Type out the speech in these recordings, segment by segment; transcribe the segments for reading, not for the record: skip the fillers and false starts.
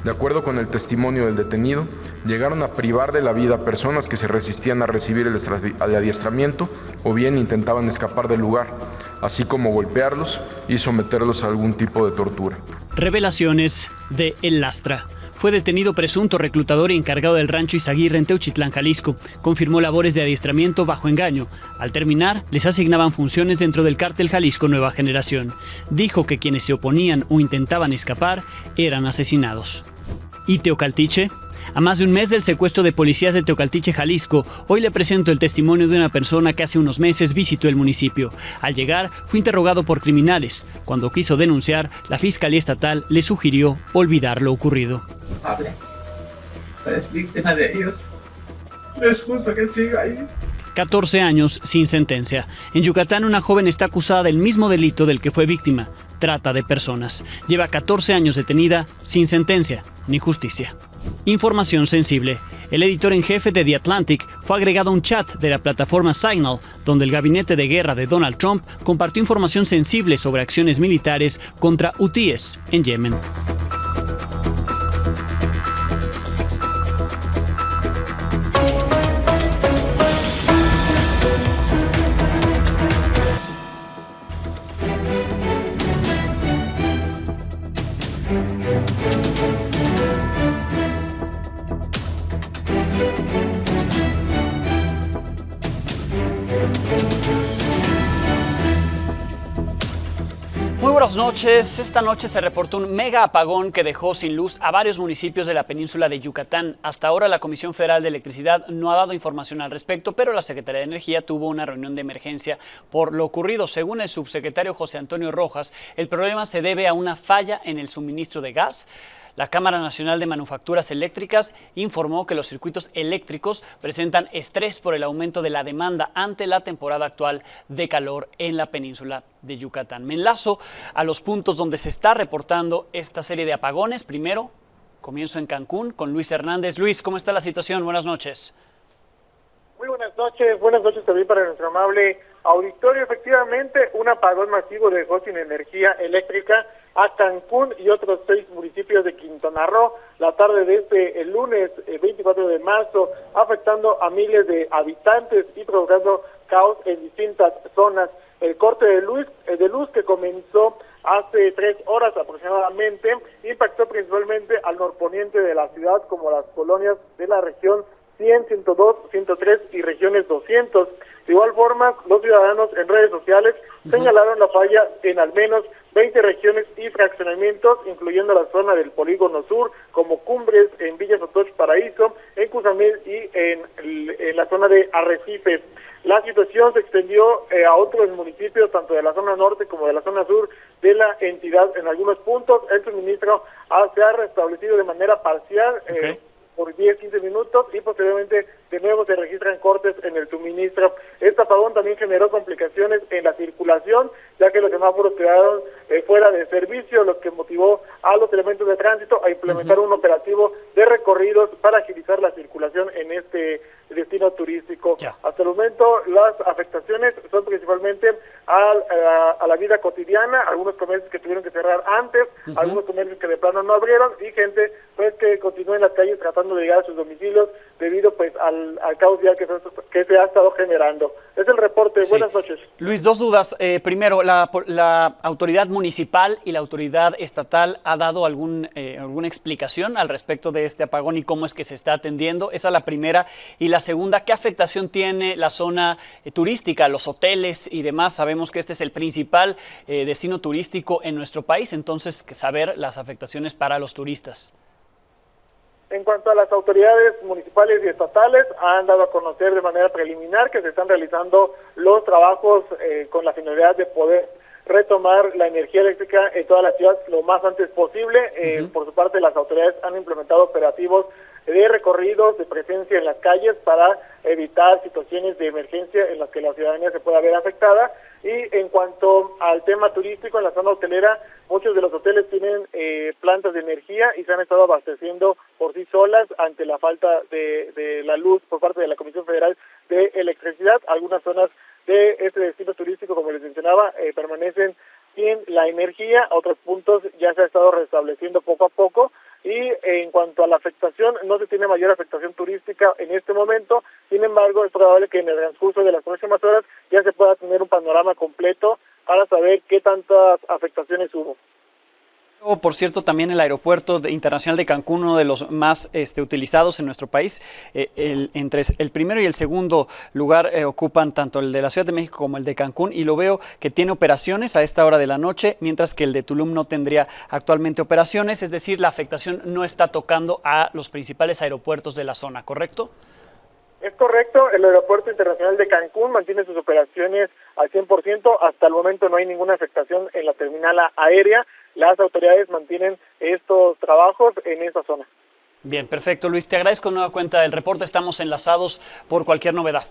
De acuerdo con el testimonio del detenido, llegaron a privar de la vida a personas que se resistían a recibir el adiestramiento o bien intentaban escapar del lugar, así como golpearlos y someterlos a algún tipo de tortura. Revelaciones de El Lastra. Fue detenido presunto reclutador y encargado del rancho Izaguirre en Teuchitlán, Jalisco. Confirmó labores de adiestramiento bajo engaño. Al terminar, les asignaban funciones dentro del cártel Jalisco Nueva Generación. Dijo que quienes se oponían o intentaban escapar eran asesinados. ¿Y Teocaltiche? A más de un mes del secuestro de policías de Teocaltiche, Jalisco, hoy le presento el testimonio de una persona que hace unos meses visitó el municipio. Al llegar, fue interrogado por criminales. Cuando quiso denunciar, la Fiscalía Estatal le sugirió olvidar lo ocurrido. Padre, eres víctima de ellos. No es justo que siga ahí. 14 años sin sentencia. En Yucatán, una joven está acusada del mismo delito del que fue víctima, trata de personas. Lleva 14 años detenida, sin sentencia ni justicia. Información sensible. El editor en jefe de The Atlantic fue agregado a un chat de la plataforma Signal, donde el gabinete de guerra de Donald Trump compartió información sensible sobre acciones militares contra hutíes en Yemen. Muy buenas noches. Esta noche se reportó un mega apagón que dejó sin luz a varios municipios de la península de Yucatán. Hasta ahora la Comisión Federal de Electricidad no ha dado información al respecto, pero la Secretaría de Energía tuvo una reunión de emergencia por lo ocurrido. Según el subsecretario José Antonio Rojas, el problema se debe a una falla en el suministro de gas. La Cámara Nacional de Manufacturas Eléctricas informó que los circuitos eléctricos presentan estrés por el aumento de la demanda ante la temporada actual de calor en la península de Yucatán. Me enlazo a los puntos donde se está reportando esta serie de apagones. Primero, comienzo en Cancún con Luis Hernández. Luis, ¿cómo está la situación? Buenas noches. Muy buenas noches también para nuestro amable auditorio. Efectivamente, un apagón masivo dejó sin energía eléctrica a Cancún y otros 6 municipios de Quintana Roo la tarde de el lunes 24 de marzo, afectando a miles de habitantes y provocando caos en distintas zonas. El corte de luz que comenzó hace 3 horas aproximadamente impactó principalmente al norponiente de la ciudad, como las colonias de la región 100, 102, 103 y regiones 200. De igual forma, los ciudadanos en redes sociales señalaron la falla en al menos 20 regiones y fraccionamientos, incluyendo la zona del Polígono Sur, como Cumbres, en Villa Sotoch Paraíso, en Cuzamil y en la zona de Arrecifes. La situación se extendió a otros municipios, tanto de la zona norte como de la zona sur de la entidad. En algunos puntos, el suministro se ha restablecido de manera parcial, por 10-15 minutos, y posteriormente de nuevo se registran cortes en el suministro. Este apagón también generó complicaciones en la circulación, ya que los semáforos quedaron fuera de servicio, lo que motivó a los elementos de tránsito a implementar un operativo de recorridos para agilizar la circulación en este destino turístico. Hasta el momento las afectaciones son principalmente a la vida cotidiana, algunos comercios que tuvieron que cerrar antes, algunos comercios que de plano no abrieron, y gente pues que continúa en las calles tratando de llegar a sus domicilios debido pues al caos vial que se ha estado generando. Es el reporte. Sí. Buenas noches. Luis, 2 dudas. Primero, la autoridad municipal y la autoridad estatal ha dado alguna explicación al respecto de este apagón y cómo es que se está atendiendo. Esa es la primera. Y la segunda, ¿qué afectación tiene la zona turística, los hoteles y demás? Sabemos que este es el principal destino turístico en nuestro país, entonces saber las afectaciones para los turistas. En cuanto a las autoridades municipales y estatales, han dado a conocer de manera preliminar que se están realizando los trabajos con la finalidad de poder retomar la energía eléctrica en toda la ciudad lo más antes posible. Por su parte, las autoridades han implementado operativos de recorridos, de presencia en las calles para evitar situaciones de emergencia en las que la ciudadanía se pueda ver afectada. Y en cuanto al tema turístico, en la zona hotelera, muchos de los hoteles tienen plantas de energía y se han estado abasteciendo por sí solas ante la falta de la luz por parte de la Comisión Federal de Electricidad. Algunas zonas de este destino turístico, como les mencionaba, permanecen sin la energía. A otros puntos ya se ha estado restableciendo poco a poco, Y en cuanto a la afectación, no se tiene mayor afectación turística en este momento. Sin embargo, es probable que en el transcurso de las próximas horas ya se pueda tener un panorama completo para saber qué tantas afectaciones hubo. Por cierto, también el aeropuerto internacional de Cancún, uno de los más utilizados en nuestro país, entre el primero y el segundo lugar ocupan tanto el de la Ciudad de México como el de Cancún, y lo veo que tiene operaciones a esta hora de la noche, mientras que el de Tulum no tendría actualmente operaciones, es decir, la afectación no está tocando a los principales aeropuertos de la zona, ¿correcto? Es correcto, el Aeropuerto Internacional de Cancún mantiene sus operaciones al 100%, hasta el momento no hay ninguna afectación en la terminal aérea, las autoridades mantienen estos trabajos en esa zona. Bien, perfecto, Luis, te agradezco nueva cuenta del reporte, estamos enlazados por cualquier novedad.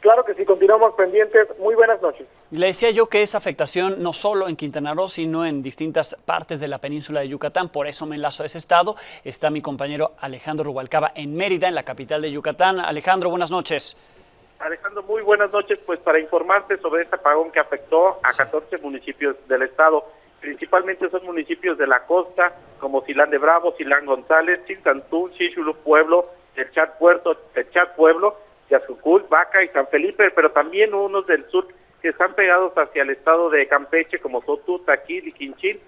Claro que sí, continuamos pendientes, muy buenas noches. Le decía yo que esa afectación no solo en Quintana Roo, sino en distintas partes de la península de Yucatán, por eso me enlazo a ese estado. Está mi compañero Alejandro Rubalcaba en Mérida, en la capital de Yucatán. Alejandro, buenas noches. Alejandro, muy buenas noches, pues para informarte sobre este apagón que afectó a 14 municipios del estado. Principalmente son municipios de la costa, como Silán de Bravo, Silán González, Chiltantún, Xixulub Pueblo, Techat Pueblo, Yazcucul, Vaca y San Felipe, pero también unos del sur que están pegados hacia el estado de Campeche, como Sotú, Taquil y Quinchín,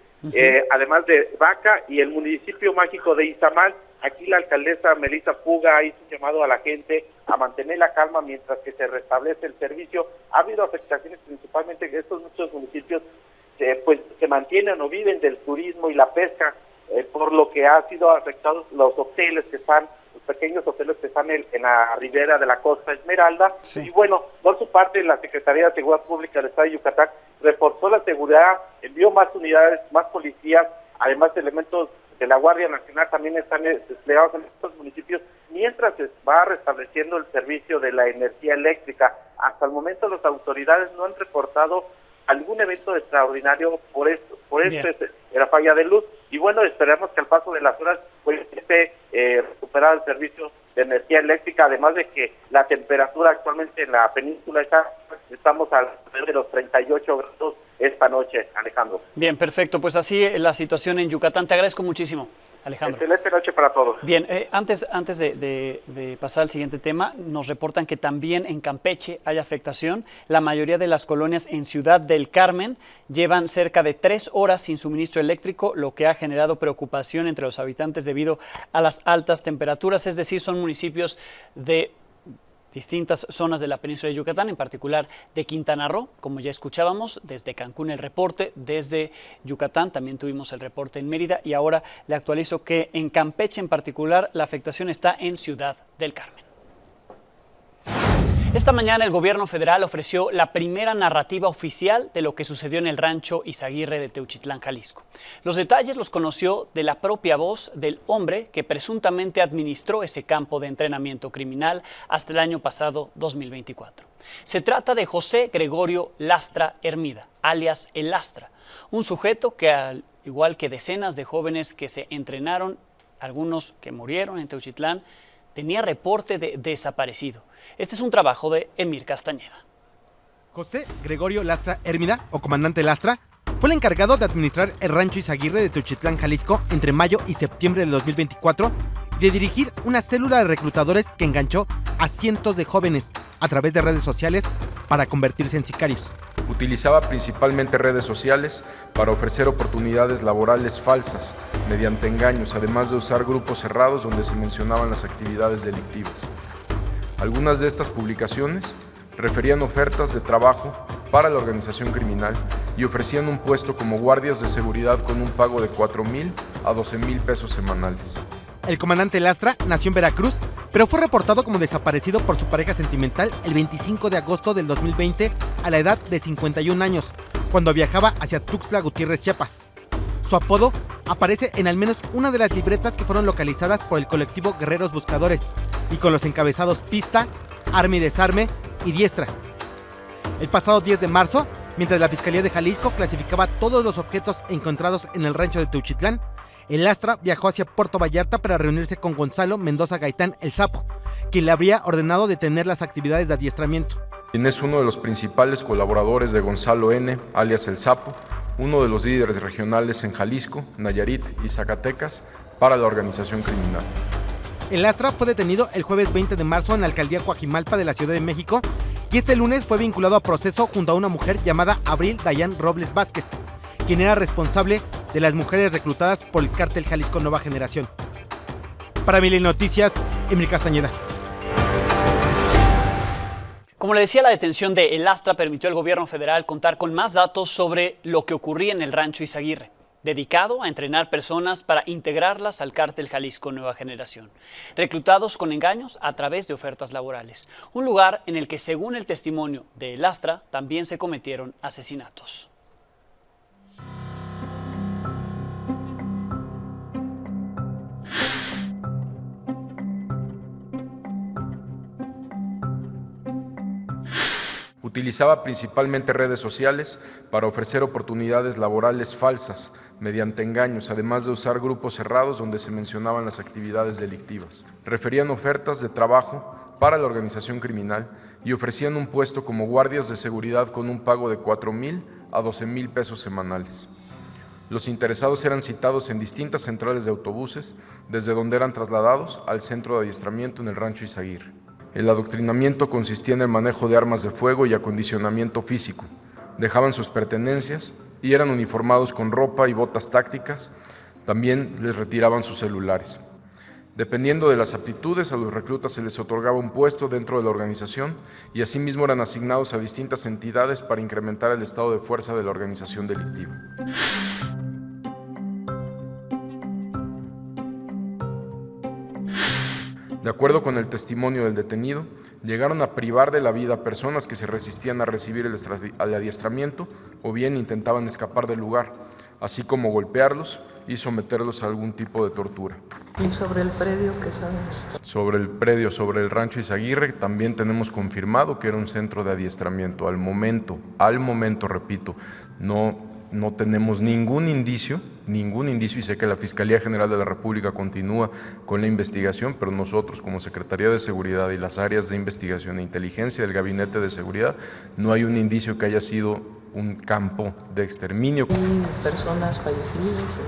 además de Vaca y el municipio mágico de Izamal. Aquí la alcaldesa Melissa Puga hizo un llamado a la gente a mantener la calma mientras que se restablece el servicio. Ha habido afectaciones principalmente en estos muchos municipios pues se mantienen o viven del turismo y la pesca, por lo que ha sido afectados los hoteles que están, los pequeños hoteles que están en la ribera de la Costa Esmeralda. Sí. Y bueno, por su parte la Secretaría de Seguridad Pública del Estado de Yucatán reforzó la seguridad, envió más unidades, más policías, además elementos de la Guardia Nacional también están desplegados en estos municipios, mientras se va restableciendo el servicio de la energía eléctrica. Hasta el momento las autoridades no han reportado algún evento extraordinario por la falla de luz, y bueno, esperamos que al paso de las horas pues esté recuperado el servicio de energía eléctrica, además de que la temperatura actualmente en la península estamos alrededor de los 38 grados esta noche, Alejandro. Bien, perfecto, pues así la situación en Yucatán. Te agradezco muchísimo, Alejandro. Excelente noche para todos. Bien, antes de pasar al siguiente tema, nos reportan que también en Campeche hay afectación. La mayoría de las colonias en Ciudad del Carmen llevan cerca de 3 horas sin suministro eléctrico, lo que ha generado preocupación entre los habitantes debido a las altas temperaturas, es decir, son municipios de distintas zonas de la península de Yucatán, en particular de Quintana Roo, como ya escuchábamos, desde Cancún el reporte, desde Yucatán también tuvimos el reporte en Mérida, y ahora le actualizo que en Campeche en particular la afectación está en Ciudad del Carmen. Esta mañana el gobierno federal ofreció la primera narrativa oficial de lo que sucedió en el rancho Izaguirre de Teuchitlán, Jalisco. Los detalles los conoció de la propia voz del hombre que presuntamente administró ese campo de entrenamiento criminal hasta el año pasado 2024. Se trata de José Gregorio Lastra Hermida, alias El Lastra, un sujeto que, al igual que decenas de jóvenes que se entrenaron, algunos que murieron en Teuchitlán, tenía reporte de desaparecido. Este es un trabajo de Emir Castañeda. José Gregorio Lastra Hermida, o comandante Lastra, fue el encargado de administrar el rancho Izaguirre de Teuchitlán, Jalisco, entre mayo y septiembre de 2024, y de dirigir una célula de reclutadores que enganchó a cientos de jóvenes a través de redes sociales para convertirse en sicarios. Utilizaba principalmente redes sociales para ofrecer oportunidades laborales falsas mediante engaños, además de usar grupos cerrados donde se mencionaban las actividades delictivas. Algunas de estas publicaciones referían ofertas de trabajo para la organización criminal y ofrecían un puesto como guardias de seguridad con un pago de 4,000 a 12,000 pesos semanales. El comandante Lastra nació en Veracruz, pero fue reportado como desaparecido por su pareja sentimental el 25 de agosto del 2020 a la edad de 51 años, cuando viajaba hacia Tuxtla Gutiérrez, Chiapas. Su apodo aparece en al menos una de las libretas que fueron localizadas por el colectivo Guerreros Buscadores, y con los encabezados Pista, Arme y Desarme y Diestra. El pasado 10 de marzo, mientras la Fiscalía de Jalisco clasificaba todos los objetos encontrados en el rancho de Teuchitlán, el Lastra viajó hacia Puerto Vallarta para reunirse con Gonzalo Mendoza Gaitán, el Sapo, quien le habría ordenado detener las actividades de adiestramiento. Quien es uno de los principales colaboradores de Gonzalo N., alias el Sapo, uno de los líderes regionales en Jalisco, Nayarit y Zacatecas, para la organización criminal. El Astra fue detenido el jueves 20 de marzo en la alcaldía Coajimalpa de la Ciudad de México y este lunes fue vinculado a proceso junto a una mujer llamada Abril Dayan Robles Vázquez, quien era responsable de las mujeres reclutadas por el cártel Jalisco Nueva Generación. Para Milenio Noticias, Emily Castañeda. Como le decía, la detención de El Astra permitió al gobierno federal contar con más datos sobre lo que ocurría en el rancho Izaguirre, dedicado a entrenar personas para integrarlas al cártel Jalisco Nueva Generación, reclutados con engaños a través de ofertas laborales. Un lugar en el que, según el testimonio de El Astra, también se cometieron asesinatos. Utilizaba principalmente redes sociales para ofrecer oportunidades laborales falsas mediante engaños, además de usar grupos cerrados donde se mencionaban las actividades delictivas. Referían ofertas de trabajo para la organización criminal y ofrecían un puesto como guardias de seguridad con un pago de 4,000 a 12,000 pesos semanales. Los interesados eran citados en distintas centrales de autobuses, desde donde eran trasladados al centro de adiestramiento en el rancho Izaguirre. El adoctrinamiento consistía en el manejo de armas de fuego y acondicionamiento físico. Dejaban sus pertenencias y eran uniformados con ropa y botas tácticas. También les retiraban sus celulares. Dependiendo de las aptitudes, a los reclutas se les otorgaba un puesto dentro de la organización y asimismo eran asignados a distintas entidades para incrementar el estado de fuerza de la organización delictiva. De acuerdo con el testimonio del detenido, llegaron a privar de la vida a personas que se resistían a recibir el adiestramiento o bien intentaban escapar del lugar, así como golpearlos y someterlos a algún tipo de tortura. ¿Y sobre el predio qué saben? Sobre el predio, sobre el rancho Izaguirre, también tenemos confirmado que era un centro de adiestramiento. Al momento, repito, no tenemos ningún indicio, y sé que la Fiscalía General de la República continúa con la investigación, pero nosotros como Secretaría de Seguridad y las áreas de investigación e inteligencia del Gabinete de Seguridad, no hay un indicio que haya sido un campo de exterminio. ¿Y personas fallecidas?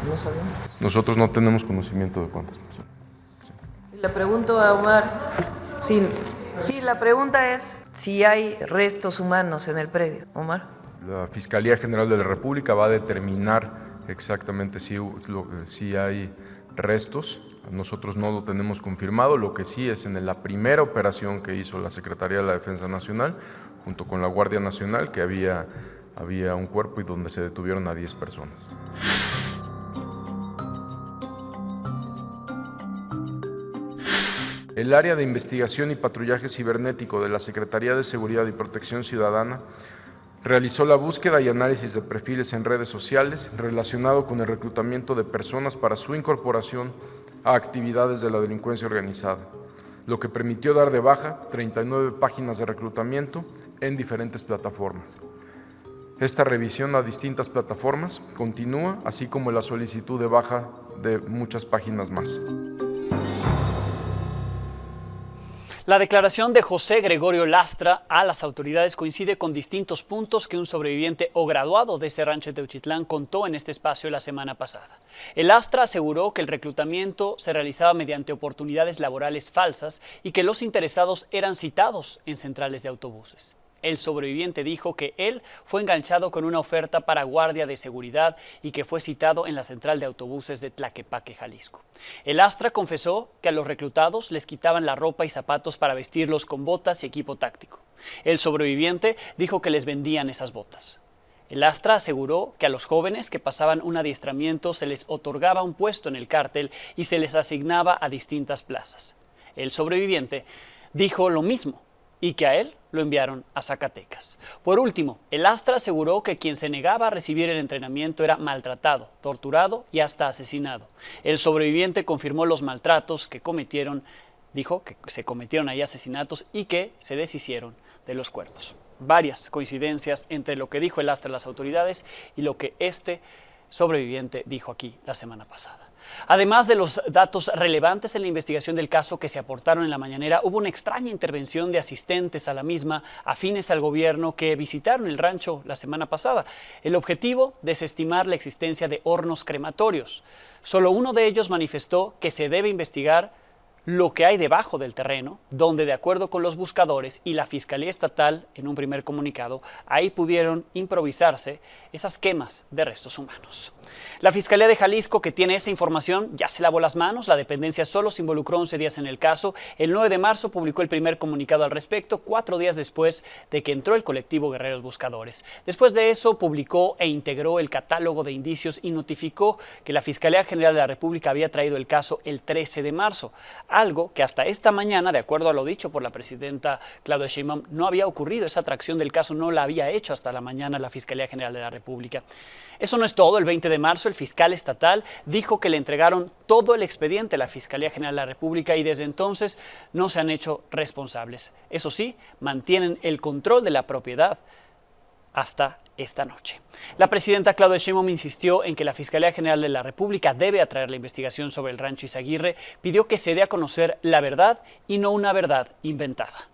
No sabemos. Nosotros no tenemos conocimiento de cuántas personas. Sí. Le pregunto a Omar, sí, la pregunta es si hay restos humanos en el predio. Omar. La Fiscalía General de la República va a determinar exactamente si hay restos. Nosotros no lo tenemos confirmado, lo que sí es en la primera operación que hizo la Secretaría de la Defensa Nacional, junto con la Guardia Nacional, que había un cuerpo y donde se detuvieron a 10 personas. El área de investigación y patrullaje cibernético de la Secretaría de Seguridad y Protección Ciudadana realizó la búsqueda y análisis de perfiles en redes sociales relacionado con el reclutamiento de personas para su incorporación a actividades de la delincuencia organizada, lo que permitió dar de baja 39 páginas de reclutamiento en diferentes plataformas. Esta revisión a distintas plataformas continúa, así como la solicitud de baja de muchas páginas más. La declaración de José Gregorio Lastra a las autoridades coincide con distintos puntos que un sobreviviente o graduado de ese rancho de Teuchitlán contó en este espacio la semana pasada. El Lastra aseguró que el reclutamiento se realizaba mediante oportunidades laborales falsas y que los interesados eran citados en centrales de autobuses. El sobreviviente dijo que él fue enganchado con una oferta para guardia de seguridad y que fue citado en la central de autobuses de Tlaquepaque, Jalisco. El Astra confesó que a los reclutados les quitaban la ropa y zapatos para vestirlos con botas y equipo táctico. El sobreviviente dijo que les vendían esas botas. El Astra aseguró que a los jóvenes que pasaban un adiestramiento se les otorgaba un puesto en el cártel y se les asignaba a distintas plazas. El sobreviviente dijo lo mismo y que a él lo enviaron a Zacatecas. Por último, el Astra aseguró que quien se negaba a recibir el entrenamiento era maltratado, torturado y hasta asesinado. El sobreviviente confirmó los maltratos que cometieron, dijo que se cometieron ahí asesinatos y que se deshicieron de los cuerpos. Varias coincidencias entre lo que dijo el Astra a las autoridades y lo que este sobreviviente dijo aquí la semana pasada. Además de los datos relevantes en la investigación del caso que se aportaron en la mañanera, hubo una extraña intervención de asistentes a la misma, afines al gobierno, que visitaron el rancho la semana pasada. El objetivo, desestimar la existencia de hornos crematorios. Solo uno de ellos manifestó que se debe investigar lo que hay debajo del terreno, donde de acuerdo con los buscadores y la Fiscalía Estatal, en un primer comunicado, ahí pudieron improvisarse esas quemas de restos humanos. La Fiscalía de Jalisco, que tiene esa información, ya se lavó las manos. La dependencia solo se involucró 11 días en el caso. El 9 de marzo publicó el primer comunicado al respecto, 4 días después de que entró el colectivo Guerreros Buscadores. Después de eso, publicó e integró el catálogo de indicios y notificó que la Fiscalía General de la República había traído el caso el 13 de marzo. Algo que hasta esta mañana, de acuerdo a lo dicho por la presidenta Claudia Sheinbaum, no había ocurrido. Esa atracción del caso no la había hecho hasta la mañana la Fiscalía General de la República. Eso no es todo. El 20 de marzo, el fiscal estatal dijo que le entregaron todo el expediente a la Fiscalía General de la República y desde entonces no se han hecho responsables. Eso sí, mantienen el control de la propiedad hasta esta noche. La presidenta Claudia Sheinbaum insistió en que la Fiscalía General de la República debe atraer la investigación sobre el rancho Izaguirre, pidió que se dé a conocer la verdad y no una verdad inventada.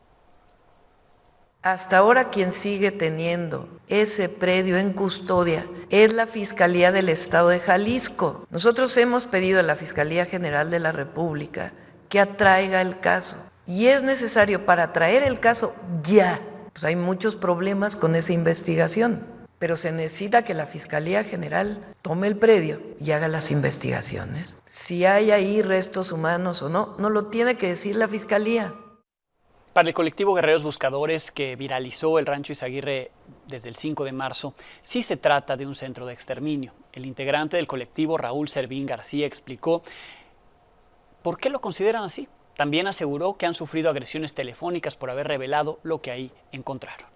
Hasta ahora quien sigue teniendo ese predio en custodia es la Fiscalía del Estado de Jalisco. Nosotros hemos pedido a la Fiscalía General de la República que atraiga el caso y es necesario para atraer el caso ya. Pues hay muchos problemas con esa investigación, pero se necesita que la Fiscalía General tome el predio y haga las investigaciones. Si hay ahí restos humanos o no, no lo tiene que decir la Fiscalía. Para el colectivo Guerreros Buscadores, que viralizó el rancho Izaguirre desde el 5 de marzo, sí se trata de un centro de exterminio. El integrante del colectivo, Raúl Servín García, explicó por qué lo consideran así. También aseguró que han sufrido agresiones telefónicas por haber revelado lo que ahí encontraron.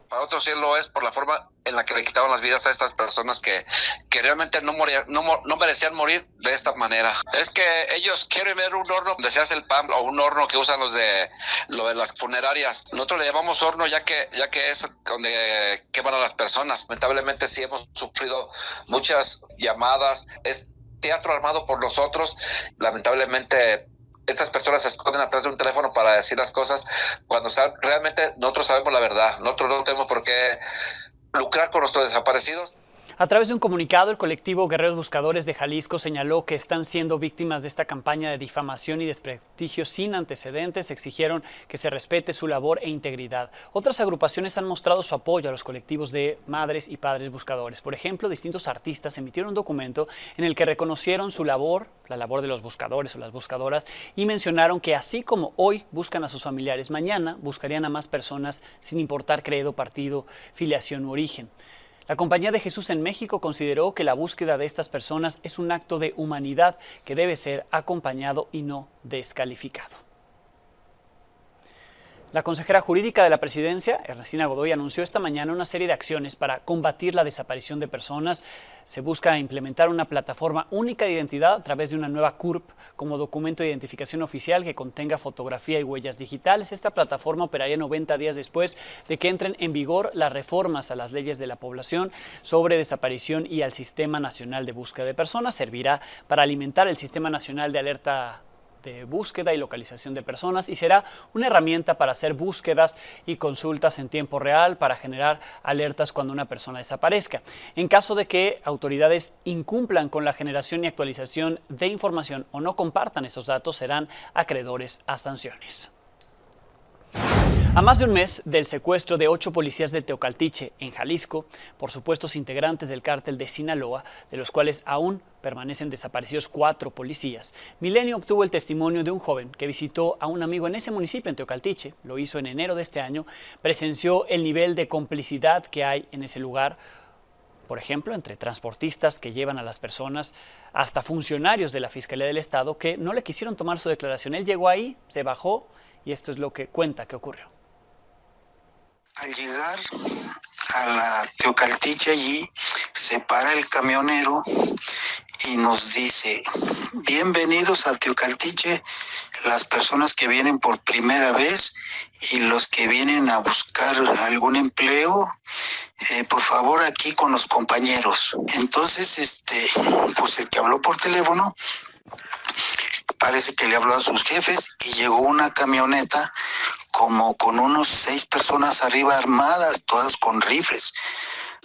Para otros sí lo es por la forma en la que le quitaban las vidas a estas personas que realmente no merecían morir de esta manera. Es que ellos quieren ver un horno donde se hace el pan o un horno que usan lo de las funerarias. Nosotros le llamamos horno ya que es donde queman a las personas. Lamentablemente sí hemos sufrido muchas llamadas. Es teatro armado por nosotros. Lamentablemente estas personas se esconden atrás de un teléfono para decir las cosas cuando realmente nosotros sabemos la verdad. Nosotros no tenemos por qué lucrar con nuestros desaparecidos. A través de un comunicado, el colectivo Guerreros Buscadores de Jalisco señaló que están siendo víctimas de esta campaña de difamación y desprestigio sin antecedentes. Exigieron que se respete su labor e integridad. Otras agrupaciones han mostrado su apoyo a los colectivos de madres y padres buscadores. Por ejemplo, distintos artistas emitieron un documento en el que reconocieron su labor, la labor de los buscadores o las buscadoras, y mencionaron que así como hoy buscan a sus familiares, mañana buscarían a más personas sin importar credo, partido, filiación u origen. La Compañía de Jesús en México consideró que la búsqueda de estas personas es un acto de humanidad que debe ser acompañado y no descalificado. La consejera jurídica de la presidencia, Ernestina Godoy, anunció esta mañana una serie de acciones para combatir la desaparición de personas. Se busca implementar una plataforma única de identidad a través de una nueva CURP como documento de identificación oficial que contenga fotografía y huellas digitales. Esta plataforma operaría 90 días después de que entren en vigor las reformas a las leyes de la población sobre desaparición y al Sistema Nacional de Búsqueda de Personas. Servirá para alimentar el Sistema Nacional de Alerta de búsqueda y localización de personas y será una herramienta para hacer búsquedas y consultas en tiempo real para generar alertas cuando una persona desaparezca. En caso de que autoridades incumplan con la generación y actualización de información o no compartan estos datos, serán acreedores a sanciones. A más de un mes del secuestro de 8 policías de Teocaltiche, en Jalisco, por supuestos integrantes del cártel de Sinaloa, de los cuales aún permanecen desaparecidos 4 policías, Milenio obtuvo el testimonio de un joven que visitó a un amigo en ese municipio, en Teocaltiche, lo hizo en enero de este año, presenció el nivel de complicidad que hay en ese lugar, por ejemplo, entre transportistas que llevan a las personas hasta funcionarios de la Fiscalía del Estado que no le quisieron tomar su declaración. Él llegó ahí, se bajó y esto es lo que cuenta que ocurrió. Al llegar a la Teocaltiche, allí se para el camionero y nos dice: bienvenidos a Teocaltiche las personas que vienen por primera vez y los que vienen a buscar buscar algún empleo, por favor aquí con los compañeros. Entonces, pues el que habló por teléfono, parece que le habló a sus jefes y llegó una camioneta como con unos 6 personas arriba armadas, todas con rifles,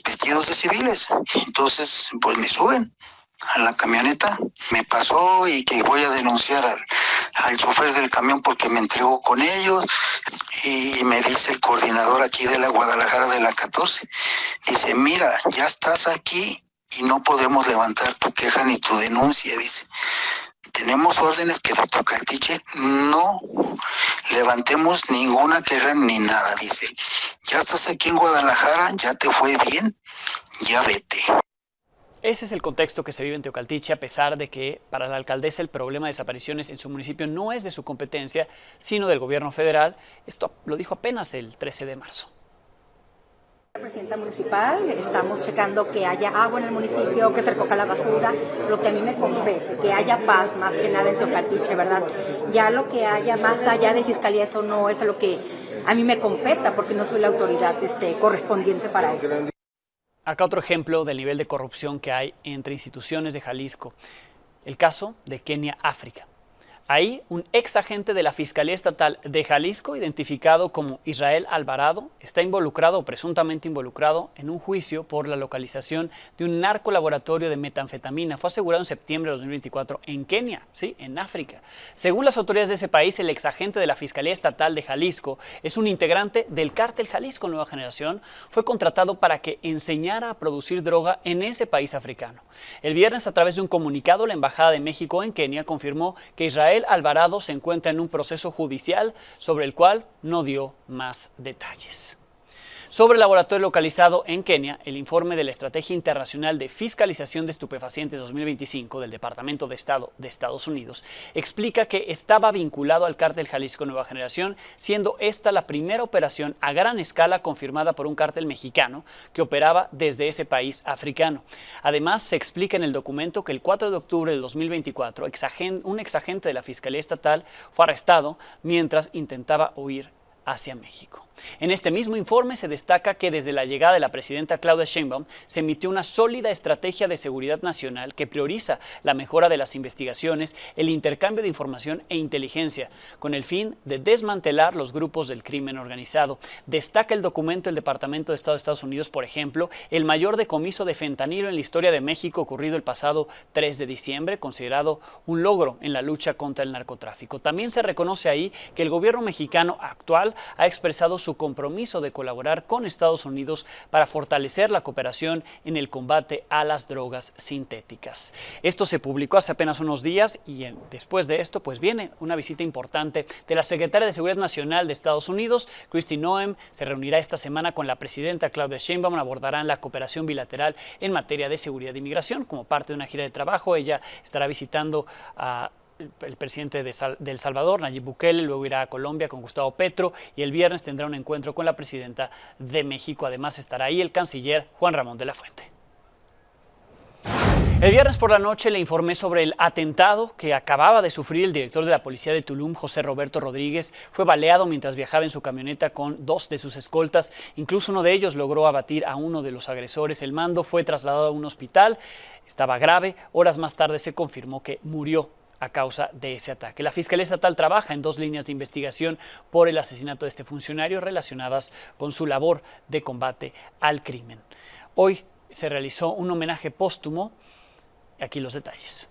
vestidos de civiles. Entonces, pues me suben a la camioneta, me pasó y que voy a denunciar al chofer del camión porque me entregó con ellos. Y me dice el coordinador aquí de la Guadalajara de la 14, dice, mira, ya estás aquí y no podemos levantar tu queja ni tu denuncia, dice. Tenemos órdenes que de Tocaltiche no levantemos ninguna queja ni nada, dice. Ya estás aquí en Guadalajara, ya te fue bien, ya vete. Ese es el contexto que se vive en Teocaltiche, a pesar de que para la alcaldesa el problema de desapariciones en su municipio no es de su competencia, sino del gobierno federal. Esto lo dijo apenas el 13 de marzo. Presidenta municipal, estamos checando que haya agua en el municipio, que se recoja la basura, lo que a mí me compete, que haya paz más que nada en Teocaltiche, ¿verdad? Ya lo que haya más allá de fiscalía, eso no es lo que a mí me competa, porque no soy la autoridad correspondiente para eso. Acá otro ejemplo del nivel de corrupción que hay entre instituciones de Jalisco. El caso de Kenia, África. Ahí, un ex agente de la Fiscalía Estatal de Jalisco, identificado como Israel Alvarado, está involucrado o presuntamente involucrado en un juicio por la localización de un narcolaboratorio de metanfetamina. Fue asegurado en septiembre de 2024 en Kenia, ¿sí? En África. Según las autoridades de ese país, el ex agente de la Fiscalía Estatal de Jalisco es un integrante del cártel Jalisco Nueva Generación. Fue contratado para que enseñara a producir droga en ese país africano. El viernes, a través de un comunicado, la Embajada de México en Kenia confirmó que Israel Alvarado se encuentra en un proceso judicial sobre el cual no dio más detalles. Sobre el laboratorio localizado en Kenia, el informe de la Estrategia Internacional de Fiscalización de Estupefacientes 2025 del Departamento de Estado de Estados Unidos explica que estaba vinculado al cártel Jalisco Nueva Generación, siendo esta la primera operación a gran escala confirmada por un cártel mexicano que operaba desde ese país africano. Además, se explica en el documento que el 4 de octubre del 2024, un exagente de la Fiscalía Estatal fue arrestado mientras intentaba huir hacia México. En este mismo informe se destaca que desde la llegada de la presidenta Claudia Sheinbaum se emitió una sólida estrategia de seguridad nacional que prioriza la mejora de las investigaciones, el intercambio de información e inteligencia, con el fin de desmantelar los grupos del crimen organizado. Destaca el documento del Departamento de Estado de Estados Unidos, por ejemplo, el mayor decomiso de fentanilo en la historia de México ocurrido el pasado 3 de diciembre, considerado un logro en la lucha contra el narcotráfico. También se reconoce ahí que el gobierno mexicano actual ha expresado su compromiso de colaborar con Estados Unidos para fortalecer la cooperación en el combate a las drogas sintéticas. Esto se publicó hace apenas unos días y después de esto pues viene una visita importante de la secretaria de Seguridad Nacional de Estados Unidos, Kristi Noem. Se reunirá esta semana con la presidenta Claudia Sheinbaum, abordarán la cooperación bilateral en materia de seguridad e inmigración como parte de una gira de trabajo. Ella estará visitando a el presidente de El Salvador, Nayib Bukele, luego irá a Colombia con Gustavo Petro y el viernes tendrá un encuentro con la presidenta de México. Además estará ahí el canciller Juan Ramón de la Fuente. El viernes por la noche le informé sobre el atentado que acababa de sufrir el director de la policía de Tulum, José Roberto Rodríguez. Fue baleado mientras viajaba en su camioneta con 2 de sus escoltas. Incluso uno de ellos logró abatir a uno de los agresores. El mando fue trasladado a un hospital. Estaba grave. Horas más tarde se confirmó que murió a causa de ese ataque. La Fiscalía Estatal trabaja en 2 líneas de investigación por el asesinato de este funcionario relacionadas con su labor de combate al crimen. Hoy se realizó un homenaje póstumo. Aquí los detalles.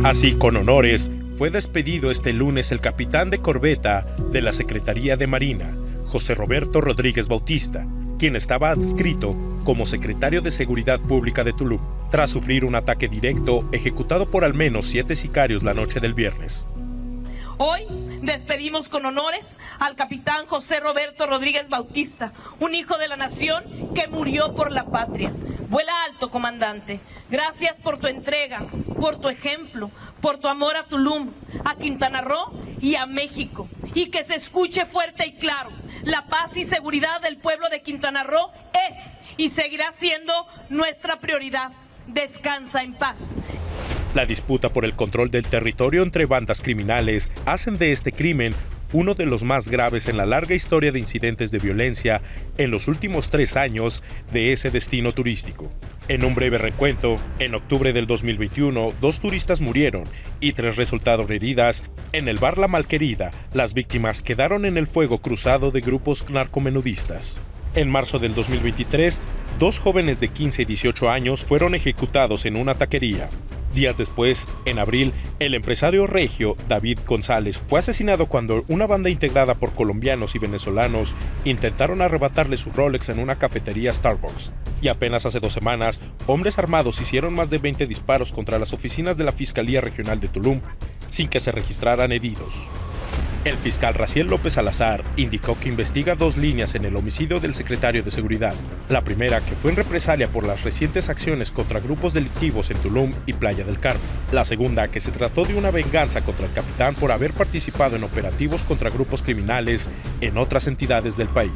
Así, con honores, fue despedido este lunes el capitán de corbeta de la Secretaría de Marina, José Roberto Rodríguez Bautista, quien estaba adscrito como secretario de Seguridad Pública de Tulum, tras sufrir un ataque directo ejecutado por al menos 7 sicarios la noche del viernes. Hoy despedimos con honores al capitán José Roberto Rodríguez Bautista, un hijo de la nación que murió por la patria. Vuela alto, comandante. Gracias por tu entrega, por tu ejemplo, por tu amor a Tulum, a Quintana Roo y a México. Y que se escuche fuerte y claro, la paz y seguridad del pueblo de Quintana Roo es y seguirá siendo nuestra prioridad. Descansa en paz. La disputa por el control del territorio entre bandas criminales hacen de este crimen uno de los más graves en la larga historia de incidentes de violencia en los últimos 3 años de ese destino turístico. En un breve recuento, en octubre del 2021, 2 turistas murieron y 3 resultaron heridas en el bar La Malquerida. Las víctimas quedaron en el fuego cruzado de grupos narcomenudistas. En marzo del 2023, 2 jóvenes de 15 y 18 años fueron ejecutados en una taquería. Días después, en abril, el empresario regio David González fue asesinado cuando una banda integrada por colombianos y venezolanos intentaron arrebatarle su Rolex en una cafetería Starbucks. Y apenas hace 2 semanas, hombres armados hicieron más de 20 disparos contra las oficinas de la Fiscalía Regional de Tulum, sin que se registraran heridos. El fiscal Raciel López Salazar indicó que investiga 2 líneas en el homicidio del secretario de Seguridad. La primera, que fue en represalia por las recientes acciones contra grupos delictivos en Tulum y Playa del Carmen. La segunda, que se trató de una venganza contra el capitán por haber participado en operativos contra grupos criminales en otras entidades del país.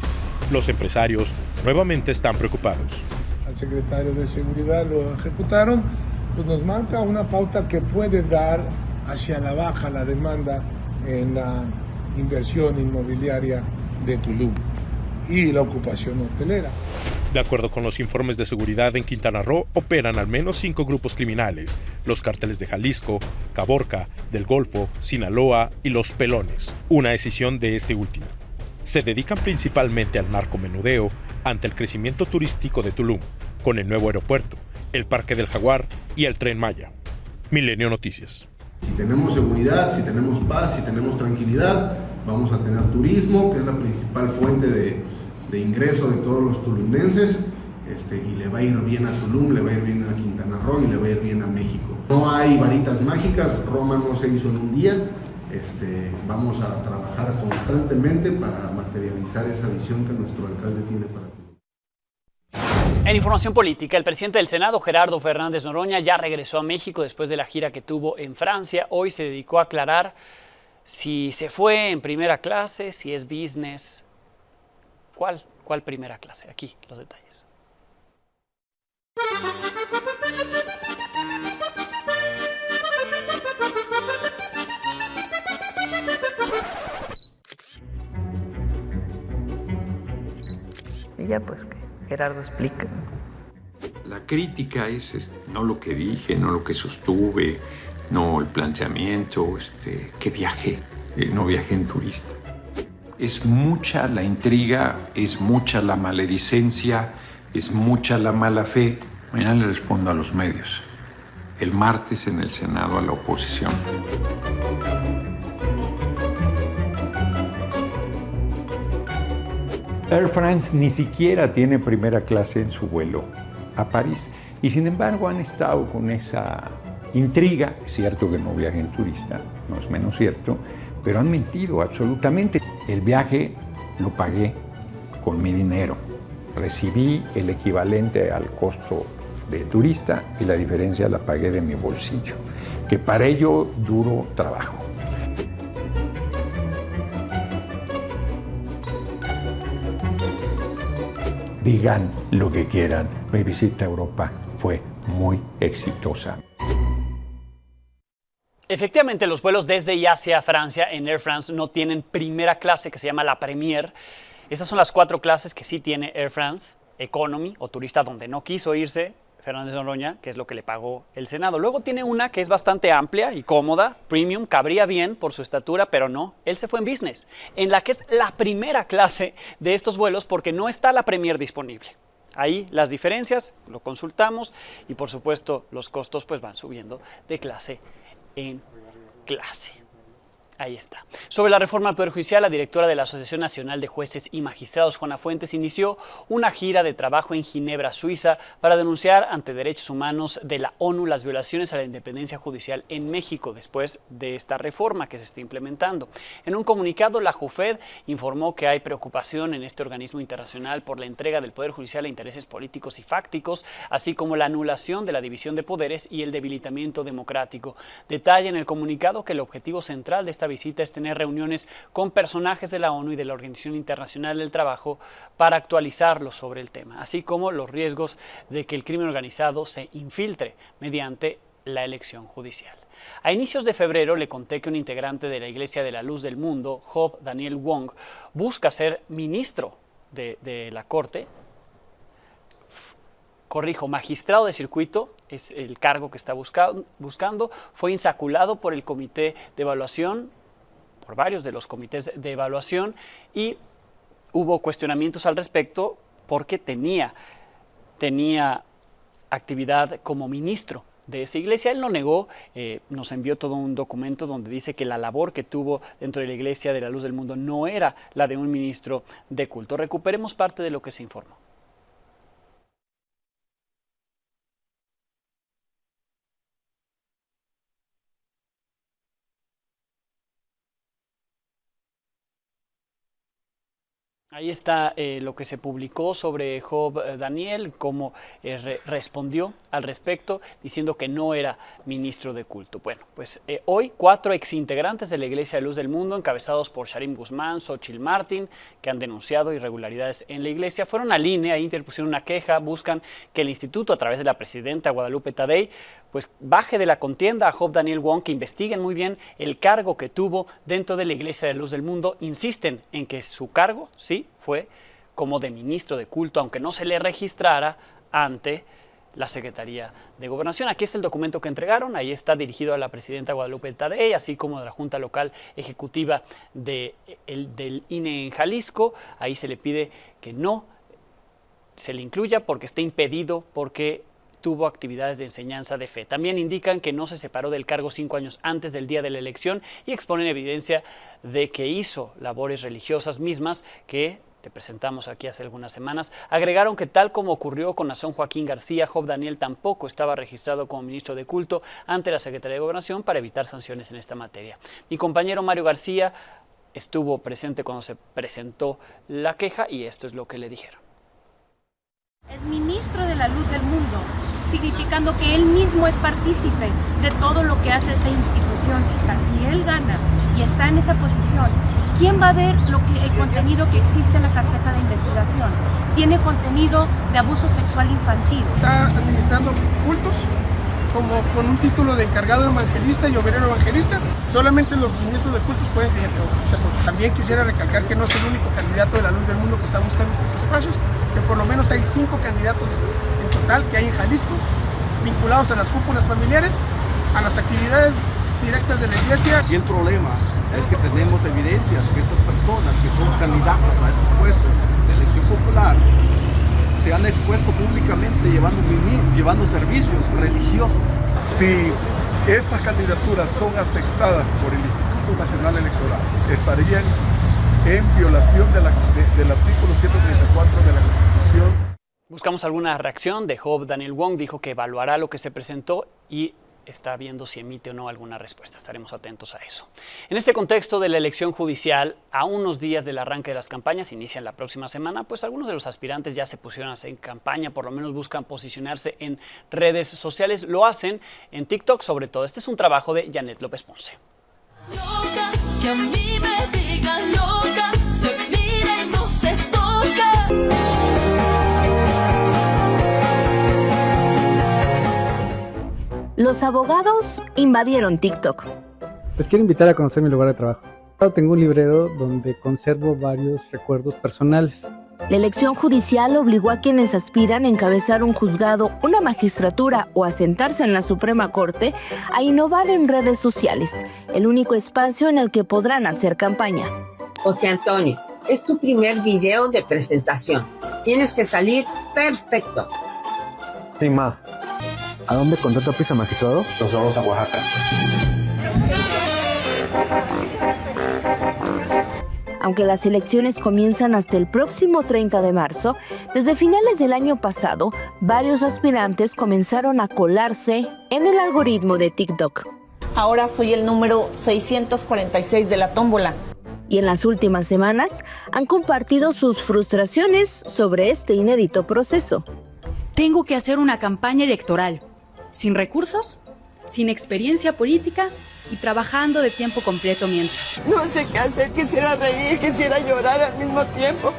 Los empresarios nuevamente están preocupados. Al secretario de Seguridad lo ejecutaron, pues nos marca una pauta que puede dar hacia la baja la demanda en la inversión inmobiliaria de Tulum y la ocupación hotelera. De acuerdo con los informes de seguridad, en Quintana Roo operan al menos 5 grupos criminales: los cárteles de Jalisco, Caborca, del Golfo, Sinaloa y Los Pelones. Una escisión de este último. Se dedican principalmente al narcomenudeo ante el crecimiento turístico de Tulum, con el nuevo aeropuerto, el Parque del Jaguar y el Tren Maya. Milenio Noticias. Si tenemos seguridad, si tenemos paz, si tenemos tranquilidad, vamos a tener turismo, que es la principal fuente de ingreso de todos los tulumnenses, y le va a ir bien a Tulum, le va a ir bien a Quintana Roo y le va a ir bien a México. No hay varitas mágicas, Roma no se hizo en un día, vamos a trabajar constantemente para materializar esa visión que nuestro alcalde tiene para Tulum. En información política, el presidente del Senado, Gerardo Fernández Noroña, ya regresó a México después de la gira que tuvo en Francia. Hoy se dedicó a aclarar si se fue en primera clase, si es business. ¿Cuál primera clase? Aquí, los detalles. Y ya pues que Gerardo explica. La crítica es no lo que dije, no lo que sostuve, no el planteamiento, que viajé, no viajé en turista. Es mucha la intriga, es mucha la maledicencia, es mucha la mala fe. Mañana le respondo a los medios. El martes en el Senado a la oposición. Air France ni siquiera tiene primera clase en su vuelo a París. Y sin embargo han estado con esa intriga. Es cierto que no viajen en turista, no es menos cierto, pero han mentido absolutamente. El viaje lo pagué con mi dinero. Recibí el equivalente al costo de turista y la diferencia la pagué de mi bolsillo, que para ello duro trabajo. Digan lo que quieran, mi visita a Europa fue muy exitosa. Efectivamente, los vuelos desde y hacia Francia en Air France no tienen primera clase, que se llama la Premier. Estas son las 4 clases que sí tiene Air France: Economy o turista, donde no quiso irse Fernández Noroña, que es lo que le pagó el Senado. Luego tiene una que es bastante amplia y cómoda, Premium, cabría bien por su estatura, pero no, él se fue en Business, en la que es la primera clase de estos vuelos porque no está la Premier disponible. Ahí las diferencias, lo consultamos y por supuesto los costos pues van subiendo de clase en clase. Ahí está. Sobre la reforma al Poder Judicial, la directora de la Asociación Nacional de Jueces y Magistrados, Juana Fuentes, inició una gira de trabajo en Ginebra, Suiza, para denunciar ante Derechos Humanos de la ONU las violaciones a la independencia judicial en México después de esta reforma que se está implementando. En un comunicado, la JUFED informó que hay preocupación en este organismo internacional por la entrega del Poder Judicial a intereses políticos y fácticos, así como la anulación de la división de poderes y el debilitamiento democrático. Detalla en el comunicado que el objetivo central de esta visita es tener reuniones con personajes de la ONU y de la Organización Internacional del Trabajo para actualizarlos sobre el tema, así como los riesgos de que el crimen organizado se infiltre mediante la elección judicial. A inicios de febrero le conté que un integrante de la Iglesia de la Luz del Mundo, Job Daniel Wong, busca ser ministro de la Corte. Magistrado de circuito es el cargo que está buscando. Fue insaculado por el comité de evaluación, por varios de los comités de evaluación, y hubo cuestionamientos al respecto porque tenía actividad como ministro de esa iglesia. Él lo negó, nos envió todo un documento donde dice que la labor que tuvo dentro de la Iglesia de la Luz del Mundo no era la de un ministro de culto. Recuperemos parte de lo que se informó. Ahí está lo que se publicó sobre Job Daniel, cómo respondió al respecto, diciendo que no era ministro de culto. Bueno, pues hoy 4 exintegrantes de la Iglesia de Luz del Mundo, encabezados por Sharim Guzmán, Xochitl Martín, que han denunciado irregularidades en la Iglesia, fueron al INE, ahí interpusieron una queja, buscan que el instituto, a través de la presidenta Guadalupe Tadei, pues baje de la contienda a Job Daniel Wong, que investiguen muy bien el cargo que tuvo dentro de la Iglesia de Luz del Mundo. Insisten en que su cargo, sí, fue como de ministro de culto, aunque no se le registrara ante la Secretaría de Gobernación. Aquí está el documento que entregaron, ahí está dirigido a la presidenta Guadalupe Tadei, así como de la Junta Local Ejecutiva del INE en Jalisco. Ahí se le pide que no se le incluya porque está impedido, porque tuvo actividades de enseñanza de fe. También indican que no se separó del cargo 5 años antes del día de la elección y exponen evidencia de que hizo labores religiosas mismas que te presentamos aquí hace algunas semanas. Agregaron que tal como ocurrió con Nazón Joaquín García, Job Daniel tampoco estaba registrado como ministro de culto ante la Secretaría de Gobernación para evitar sanciones en esta materia. Mi compañero Mario García estuvo presente cuando se presentó la queja y esto es lo que le dijeron. Es ministro de la Luz del Mundo, significando que él mismo es partícipe de todo lo que hace esta institución. Si él gana y está en esa posición, ¿quién va a ver el contenido que existe en la carpeta de investigación? Tiene contenido de abuso sexual infantil. Está administrando cultos como con un título de encargado evangelista y obrero evangelista. Solamente los ministros de cultos pueden oficiar. También quisiera recalcar que no es el único candidato de la Luz del Mundo que está buscando estos espacios, que por lo menos hay 5 candidatos en total que hay en Jalisco, vinculados a las cúpulas familiares, a las actividades directas de la iglesia. Y el problema es que tenemos evidencias que estas personas que son candidatas a estos puestos de elección popular se han expuesto públicamente llevando servicios religiosos. Si estas candidaturas son aceptadas por el Instituto Nacional Electoral, estarían en violación del artículo 134 de la Constitución. Buscamos alguna reacción de Job Daniel Wong, dijo que evaluará lo que se presentó y está viendo si emite o no alguna respuesta. Estaremos atentos a eso. En este contexto de la elección judicial, a unos días del arranque de las campañas, inician la próxima semana, pues algunos de los aspirantes ya se pusieron a hacer campaña, por lo menos buscan posicionarse en redes sociales, lo hacen en TikTok sobre todo. Este es un trabajo de Janet López Ponce. Loca, que a mí me digan loca, se mira y no se toca. Los abogados invadieron TikTok. Les quiero invitar a conocer mi lugar de trabajo. Tengo un librero donde conservo varios recuerdos personales. La elección judicial obligó a quienes aspiran a encabezar un juzgado, una magistratura o a sentarse en la Suprema Corte a innovar en redes sociales, el único espacio en el que podrán hacer campaña. José Antonio, es tu primer video de presentación. Tienes que salir perfecto. Sí, ma. ¿A dónde contrata pieza magistrado? Nos vamos a Oaxaca. Aunque las elecciones comienzan hasta el próximo 30 de marzo, desde finales del año pasado, varios aspirantes comenzaron a colarse en el algoritmo de TikTok. Ahora soy el número 646 de la tómbola. Y en las últimas semanas han compartido sus frustraciones sobre este inédito proceso. Tengo que hacer una campaña electoral, sin recursos, sin experiencia política y trabajando de tiempo completo mientras. No sé qué hacer, quisiera reír, quisiera llorar al mismo tiempo,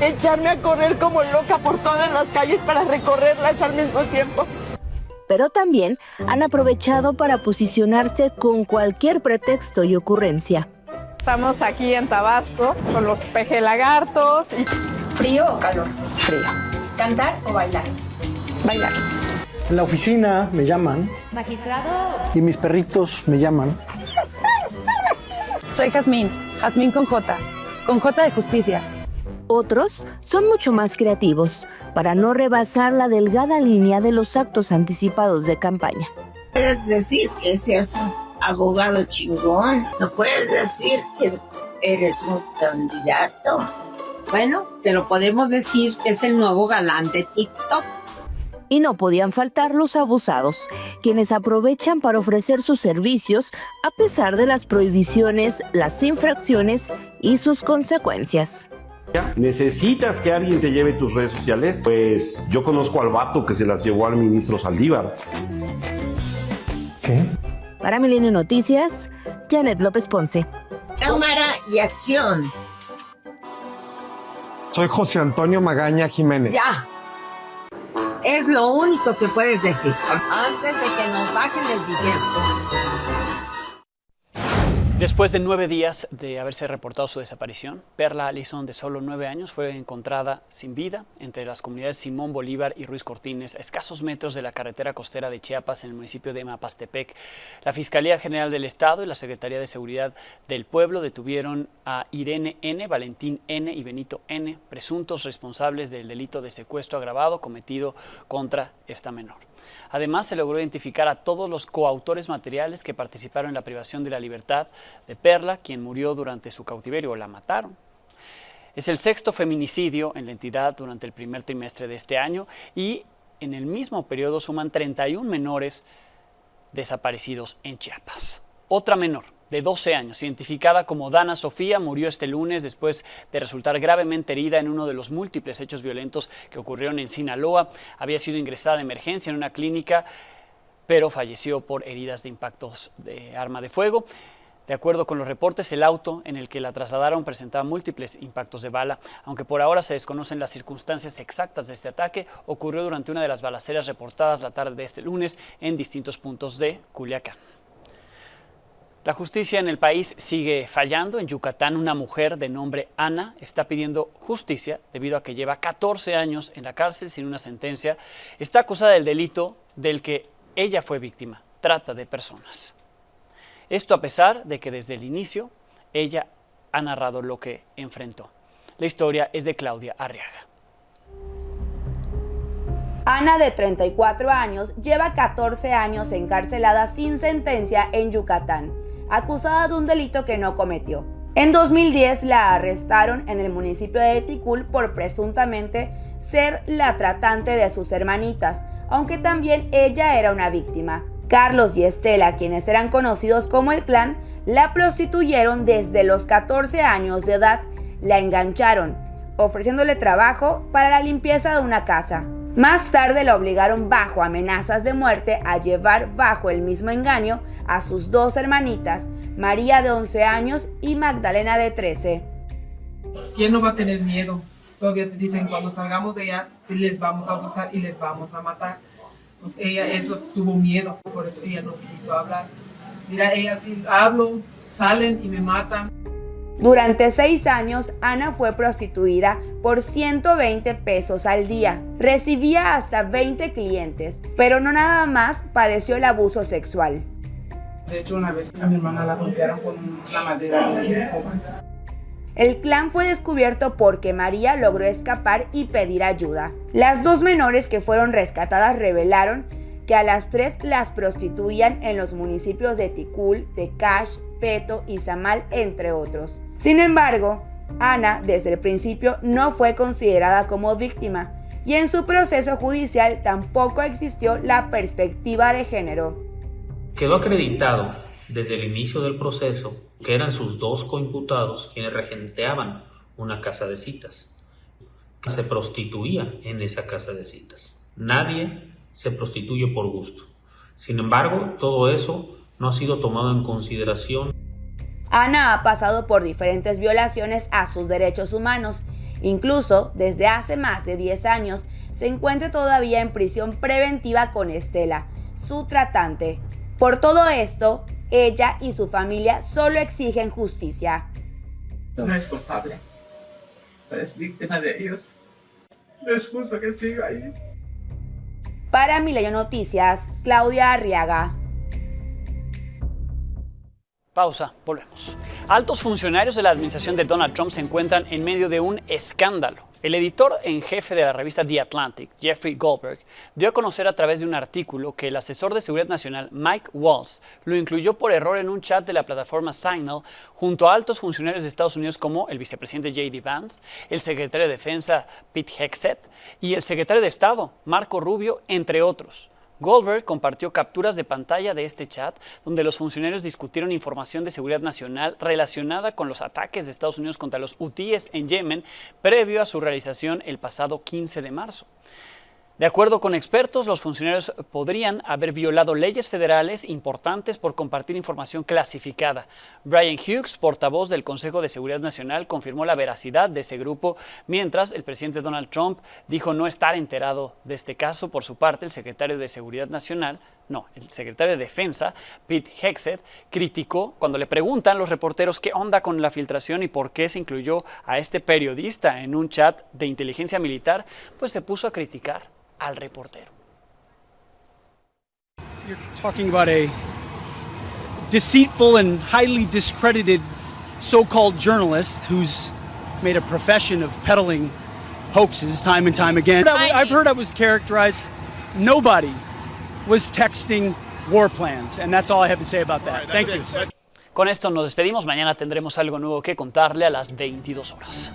echarme a correr como loca por todas las calles para recorrerlas al mismo tiempo. pero también han aprovechado para posicionarse con cualquier pretexto y ocurrencia. Estamos aquí en Tabasco con los pejelagartos. ¿Frío o calor? Frío. ¿Cantar o bailar? Bailar. En la oficina me llaman. Magistrado. Y mis perritos me llaman. Soy Jazmín con J de justicia. Otros son mucho más creativos para no rebasar la delgada línea de los actos anticipados de campaña. Puedes decir que seas un abogado chingón, no puedes decir que eres un candidato. Bueno, pero podemos decir que es el nuevo galán de TikTok. Y no podían faltar los abusados, quienes aprovechan para ofrecer sus servicios a pesar de las prohibiciones, las infracciones y sus consecuencias. ¿Necesitas que alguien te lleve tus redes sociales? Pues yo conozco al vato que se las llevó al ministro Saldívar. ¿Qué? Para Milenio Noticias, Janet López Ponce. Cámara y acción. Soy José Antonio Magaña Jiménez. Ya. Es lo único que puedes decir antes de que nos bajen el video. Después de 9 días de haberse reportado su desaparición, Perla Allison, de solo 9 años, fue encontrada sin vida entre las comunidades Simón Bolívar y Ruiz Cortines, a escasos metros de la carretera costera de Chiapas, en el municipio de Mapastepec. La Fiscalía General del Estado y la Secretaría de Seguridad del Pueblo detuvieron a Irene N., Valentín N. y Benito N., presuntos responsables del delito de secuestro agravado cometido contra esta menor. Además, se logró identificar a todos los coautores materiales que participaron en la privación de la libertad de Perla, quien murió durante su cautiverio o la mataron. Es el 6º feminicidio en la entidad durante el primer trimestre de este año y en el mismo periodo suman 31 menores desaparecidos en Chiapas. Otra menor de 12 años, identificada como Dana Sofía, murió este lunes después de resultar gravemente herida en uno de los múltiples hechos violentos que ocurrieron en Sinaloa. Había sido ingresada de emergencia en una clínica, pero falleció por heridas de impactos de arma de fuego. De acuerdo con los reportes, el auto en el que la trasladaron presentaba múltiples impactos de bala. Aunque por ahora se desconocen las circunstancias exactas de este ataque, ocurrió durante una de las balaceras reportadas la tarde de este lunes en distintos puntos de Culiacán. La justicia en el país sigue fallando. En Yucatán, una mujer de nombre Ana está pidiendo justicia debido a que lleva 14 años en la cárcel sin una sentencia. Está acusada del delito del que ella fue víctima, trata de personas. Esto a pesar de que desde el inicio ella ha narrado lo que enfrentó. La historia es de Claudia Arriaga. Ana, de 34 años, lleva 14 años encarcelada sin sentencia en Yucatán, acusada de un delito que no cometió. En 2010 la arrestaron en el municipio de Tikul por presuntamente ser la tratante de sus hermanitas, aunque también ella era una víctima. Carlos y Estela, quienes eran conocidos como el Clan, la prostituyeron desde los 14 años de edad, la engancharon, ofreciéndole trabajo para la limpieza de una casa. Más tarde la obligaron bajo amenazas de muerte a llevar bajo el mismo engaño a sus 2 hermanitas, María de 11 años y Magdalena de 13. ¿Quién no va a tener miedo? Todavía te dicen, cuando salgamos de allá, les vamos a buscar y les vamos a matar. Pues ella eso tuvo miedo, por eso ella no quiso hablar. Mira, ella sí hablo, salen y me matan. Durante 6 años, Ana fue prostituida por 120 pesos al día. Recibía hasta 20 clientes, pero no nada más padeció el abuso sexual. De hecho, una vez a mi hermana la golpearon con una madera de escoba. El Clan fue descubierto porque María logró escapar y pedir ayuda. Las 2 menores que fueron rescatadas revelaron que a las 3 las prostituían en los municipios de Tikul, Tecash, Peto y Zamal, entre otros. Sin embargo, Ana desde el principio no fue considerada como víctima y en su proceso judicial tampoco existió la perspectiva de género. Quedó acreditado desde el inicio del proceso que eran sus 2 coimputados quienes regenteaban una casa de citas, que se prostituía en esa casa de citas. Nadie se prostituye por gusto. Sin embargo, todo eso no ha sido tomado en consideración. Ana ha pasado por diferentes violaciones a sus derechos humanos. Incluso, desde hace más de 10 años, se encuentra todavía en prisión preventiva con Estela, su tratante. Por todo esto, ella y su familia solo exigen justicia. No es culpable, pero es víctima de ellos. No es justo que siga ahí. Para Milenio Noticias, Claudia Arriaga. Pausa, volvemos. Altos funcionarios de la administración de Donald Trump se encuentran en medio de un escándalo. El editor en jefe de la revista The Atlantic, Jeffrey Goldberg, dio a conocer a través de un artículo que el asesor de seguridad nacional, Mike Waltz, lo incluyó por error en un chat de la plataforma Signal junto a altos funcionarios de Estados Unidos como el vicepresidente J.D. Vance, el secretario de Defensa Pete Hegseth y el secretario de Estado Marco Rubio, entre otros. Goldberg compartió capturas de pantalla de este chat donde los funcionarios discutieron información de seguridad nacional relacionada con los ataques de Estados Unidos contra los hutíes en Yemen previo a su realización el pasado 15 de marzo. De acuerdo con expertos, los funcionarios podrían haber violado leyes federales importantes por compartir información clasificada. Brian Hughes, portavoz del Consejo de Seguridad Nacional, confirmó la veracidad de ese grupo, mientras el presidente Donald Trump dijo no estar enterado de este caso. Por su parte, el secretario de Defensa, Pete Hegseth, criticó cuando le preguntan los reporteros qué onda con la filtración y por qué se incluyó a este periodista en un chat de inteligencia militar, pues se puso a criticar al reportero. You're talking about a deceitful and highly discredited so-called journalist who's made a profession of peddling hoaxes time and time again. I've heard I was characterized. Nobody was texting war plans, and that's all I have to say about that. Thank you. Con esto nos despedimos. Mañana tendremos algo nuevo que contarle a las 22 horas.